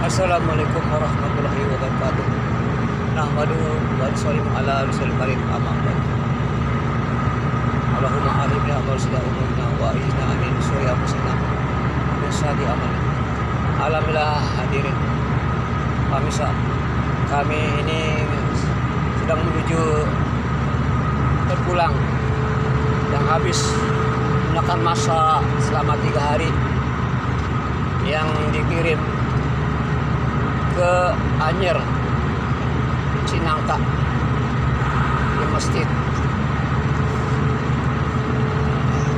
Assalamualaikum warahmatullahi wabarakatuh. Nahmaduhu wa nusallimu ala rasulil karim, amma ba'd. Allahumma alimna wa arsila umurna wa ijna amin surya musina min syadi amal. Alhamdulillah hadirin pemirsa, kami ini sedang menuju berpulang yang habis menggunakan masa selama 3 hari yang dikirim ke Anyer, Cinangka, di Masjid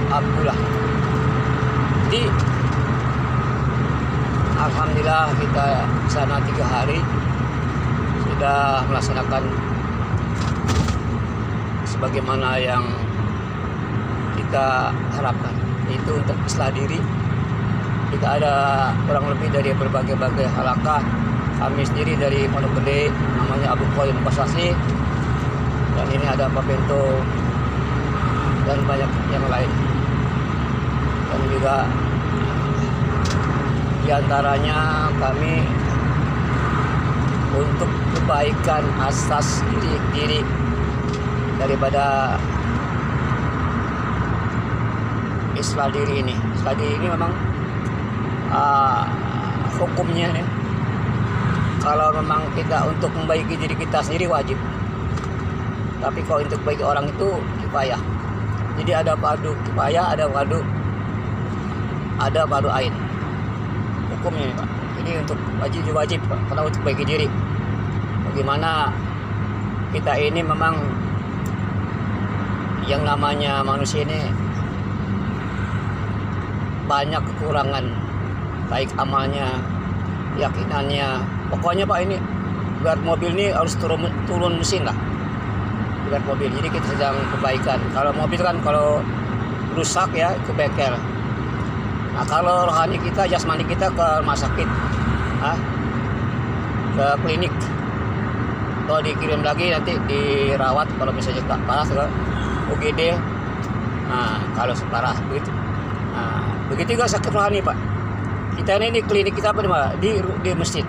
Abdullah. Jadi alhamdulillah kita sana 3 hari sudah melaksanakan sebagaimana yang kita harapkan, itu untuk islah diri. Kita ada kurang lebih dari berbagai halakah. Kami sendiri dari Pondok Gede, namanya Abu Qayyum Kosasi, dan ini ada Pak Bento dan banyak yang lain. Dan juga diantaranya kami untuk kebaikan asas diri daripada islah diri ini. Islah diri ini memang hukumnya nih, kalau memang kita untuk membaiki diri kita sendiri wajib, tapi kalau untuk baiki orang itu kifayah. Jadi ada fardu kifayah, ada fardu ain hukumnya nih, Pak. Ini untuk wajib Pak, karena untuk baiki diri. Bagaimana kita ini memang yang namanya manusia ini banyak kekurangan, baik amalnya, keyakinannya. Pokoknya Pak, ini buat mobil ini harus turun mesin lah, buat mobil. Jadi kita sedang kebaikan. Kalau mobil kan kalau rusak ya ke bengkel. Nah kalau rohani kita, jasmani kita ke rumah sakit, ke klinik, atau dikirim lagi nanti dirawat kalau misalnya tak parah ke UGD. Nah kalau separah begitu. Nah begitu juga sakit rohani Pak. Kita ini klinik kita apa di masjid.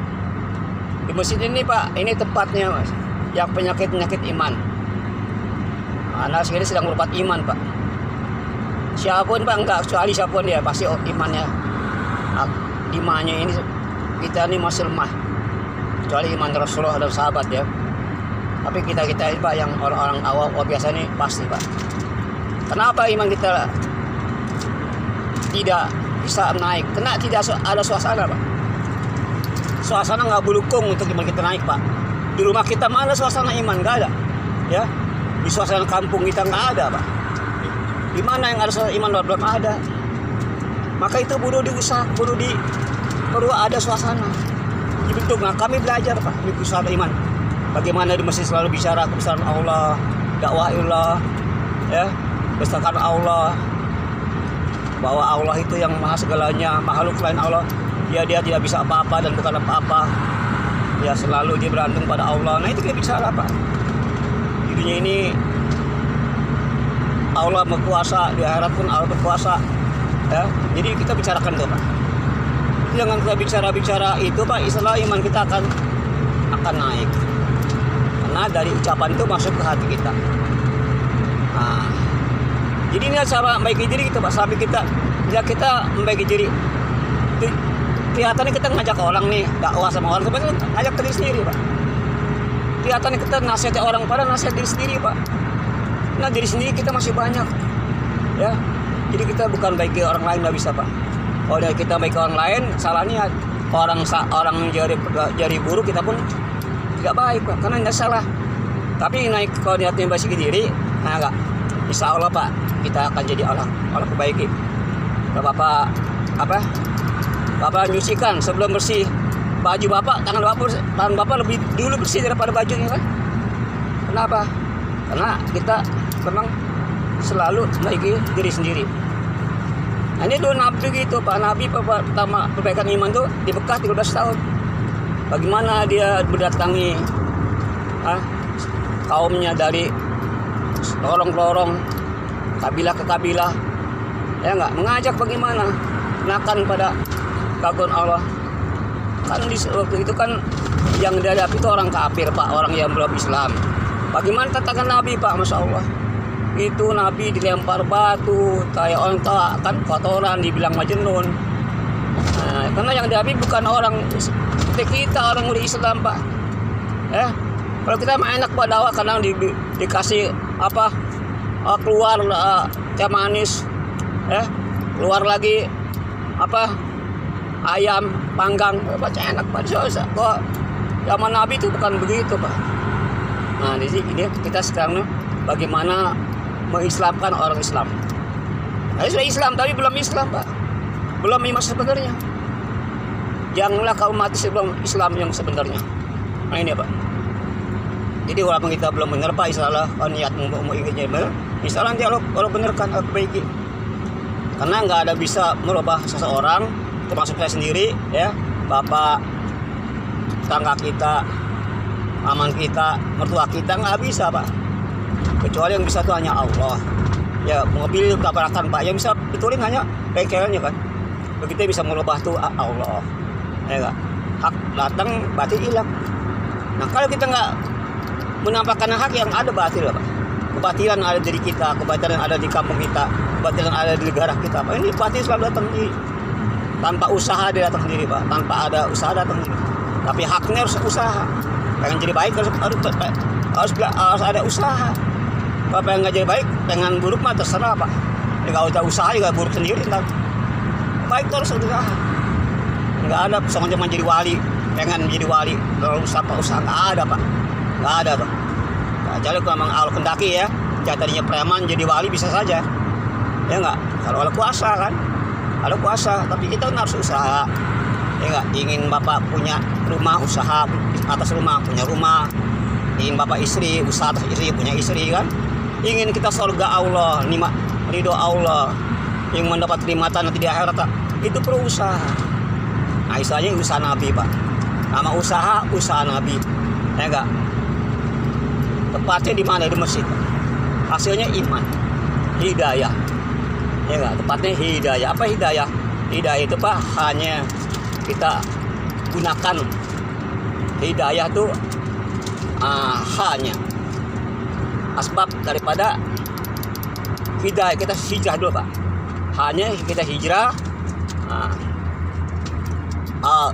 Di masjid ini Pak, ini tempatnya Mas, yang penyakit iman. Anak sendiri sedang berobat iman Pak. Siapapun Pak, enggak kecuali siapapun dia pasti imannya. Imannya ini kita ini masih lemah. Kecuali iman Rasulullah dan sahabat ya. Tapi kita ini Pak yang orang-orang awam biasa ini pasti Pak. Kenapa iman kita tidak bisa naik? Kena tidak ada suasana Pak. Suasana nggak belukung untuk iman kita naik Pak. Di rumah kita mana suasana iman? Nggak ada ya. Di suasana kampung kita nggak ada Pak. Di mana yang ada suasana iman? Belum ada. Maka itu perlu diusaha, perlu ada suasana dibentuk. Nah kami belajar Pak di suasana iman. Bagaimana di masjid selalu bicara kebesaran Allah, dakwah Allah ya, besarkan Allah, bahwa Allah itu yang maha segalanya, makhluk lain Allah dia tidak bisa apa-apa dan bukan apa-apa ya, selalu dia bergantung pada Allah. Nah itu kita bicara Pak. Di dunia ini Allah berkuasa, di akhirat pun Allah berkuasa ya. Jadi kita bicarakan itu Pak. Jangan kita bicara itu Pak, istilah iman kita akan naik, karena dari ucapan itu masuk ke hati kita. Nah jadi ini cara membaiki diri kita Pak. Sampai kita membaiki diri, kelihatannya kita ngajak orang nih dakwah sama orang, sebenarnya ngajak diri sendiri Pak. Kelihatannya kita nasihat orang, pada nasihat diri sendiri Pak. Nah diri sendiri kita masih banyak ya. Jadi kita bukan baiki orang lain, nggak bisa Pak. Kalau dari kita baiki orang lain, salah niat. Orang jari buruk kita pun tidak baik Pak, karena tidak salah. Tapi naik kalau niatnya baiki diri, nah enggak. Insya Allah Pak, kita akan jadi Allah perbaiki. Kalau Bapak nyucikan sebelum bersih baju Bapak, tangan Bapak lebih dulu bersih daripada bajunya kan? Kenapa? Karena kita memang selalu membaiki diri sendiri. Nah, ini dulu Nabi gitu Pak. Nabi pertama perbaikan iman tuh di Mekah 13 tahun. Bagaimana dia berdatangi kaumnya dari lorong-lorong, kabilah ke kabilah, ya enggak, mengajak bagaimana, kenakan pada keagungan Allah, kan waktu itu kan yang dihadapi itu orang kafir Pak, orang yang belum Islam. Bagaimana tantangan Nabi Pak, Masya Allah. Itu Nabi dilempar batu, kayak onta kan kotoran, dibilang majnun. Nah, karena yang dihadapi bukan orang seperti kita, orang udah Islam Pak. Kalau kita mah enak Pak dakwah, kadang dikasih apa keluar teh manis, keluar lagi apa ayam panggang, baca enak Pak. Kok zaman Nabi itu bukan begitu Pak. Nah di sini kita sekarang bagaimana mengislamkan orang Islam. Saya sudah Islam tapi belum Islam Pak, belum iman sebenarnya. Janganlah kau mati sebelum Islam yang sebenarnya. Nah ini Pak. Jadi walaupun kita belum benar Pak, insyaallah niat mau inginnya benar, insyaallah nanti Allah benarkan, Allah perbaiki. Karena nggak ada bisa merubah seseorang, termasuk saya sendiri, ya, bapak, tetangga kita, aman kita, mertua kita, nggak bisa Pak. Kecuali yang bisa itu hanya Allah. Ya mobil tabrakan Pak, yang bisa betulin hanya bengkelnya kan. Begitu bisa merubah tuh Allah. Ya nggak? Hak datang, batil hilang. Nah kalau kita nggak menampakkan hak, yang ada batil Pak. Kebatilan ada di kita, kebatilan ada di kampung kita, kebatilan ada di negara kita Pak. Ini batil selalu datang sendiri. Tanpa usaha dia datang sendiri Pak. Tanpa ada usaha datang sendiri. Tapi haknya harus usaha. Pengen jadi baik harus ada usaha. Kalau pengen nggak jadi baik, pengen buruk mah terserah Pak. Nggak usah usaha juga buruk sendiri ntar. Baik itu harus usaha. Nggak ada sama-sama jadi wali, pengen jadi wali kalau usaha nggak ada Pak. Nggak ada Pak. Nah, jadi kalau memang Allah kendaki ya, tadinya preman jadi wali bisa saja. Ya nggak? Kalau Allah kuasa kan, Allah kuasa. Tapi kita kan harus usaha. Ya nggak? Ingin Bapak punya rumah, usaha atas rumah, punya rumah. Ingin Bapak istri, usaha atas istri, punya istri kan. Ingin kita surga Allah, ridho Allah, yang mendapat nikmatan nanti di akhirat, itu perlu usaha. Nah, istilahnya usaha Nabi Pak. Nama usaha Nabi. Ya enggak? Tepatnya di mana? Di masjid. Hasilnya iman, hidayah. Ya enggak? Tepatnya hidayah. Apa hidayah? Hidayah itu Pak hanya kita gunakan hidayah itu hanya asbab daripada hidayah. Kita hijrah dulu Pak. Hanya kita hijrah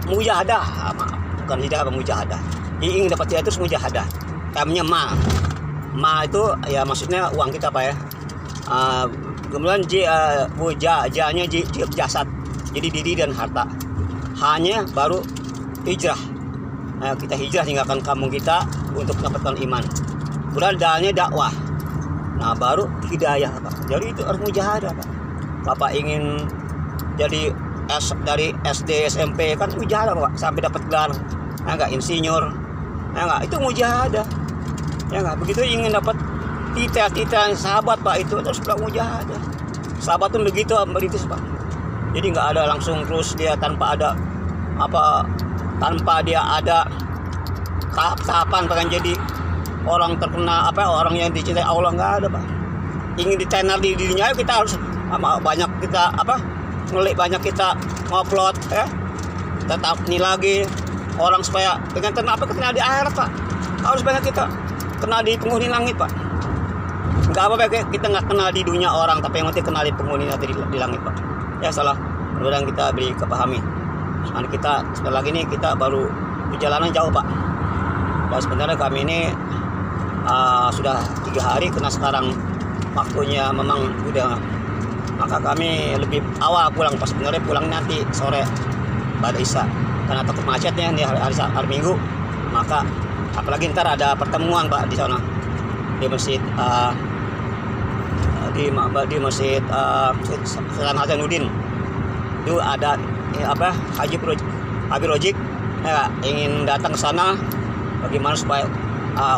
mujahadah, bukan hidayah, mujahadah. Ingin dapat hidayah itu mujahadah. Namanya ma itu ya maksudnya uang kita Pak ya. Kemudian janya jasad, jadi diri dan harta. Hanya baru hijrah. Kita hijrah tinggalkan kampung kita untuk mendapatkan iman. Kemudian dalnya dakwah. Nah baru hidayah Pak. Jadi itu harus mujahadah Pak. Bapak ingin jadi dari SD SMP kan mujahadah Pak, sampai dapat gelar, ya enggak, insinyur, ya enggak, itu mujahadah. Ya enggak, begitu ingin dapat tita-tita sahabat Pak, itu terus mujahadah. Sahabat itu begitu merintis Pak. Jadi enggak ada langsung terus dia tanpa ada tanpa dia ada tahapan pengen jadi orang terkenal, orang yang dicintai Allah, nggak ada Pak. Ingin ditenar di dirinya, kita harus banyak kita ngulik, banyak kita ngupload ya. Tetap ini lagi orang supaya dengan kenal kenal di akhirat Pak. Harus banyak kita kenal di penghuni langit Pak. Nggak apa-apa kita nggak kenal di dunia orang, tapi yang penting kenal di penghuni di langit Pak. Ya salah. Mudah-mudahan kita beri kepahami. Soalnya kita sebentar lagi ini kita baru perjalanan jauh Pak. Dan sebenarnya kami ini sudah 3 hari, karena sekarang waktunya memang udah, maka kami lebih awal pulang. Pas sebenarnya pulang nanti sore pada Isya, karena takut macetnya nih hari Minggu. Maka apalagi ntar ada pertemuan Pak di sana di masjid di masjid Sultan Hasanuddin. Itu ada Haji Rojik ya, ingin datang ke sana bagaimana supaya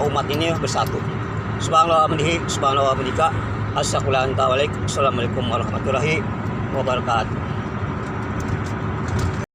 umat ini bersatu. Subhanallah wa bihamdihi, Assalamualaikum warahmatullahi wabarakatuh.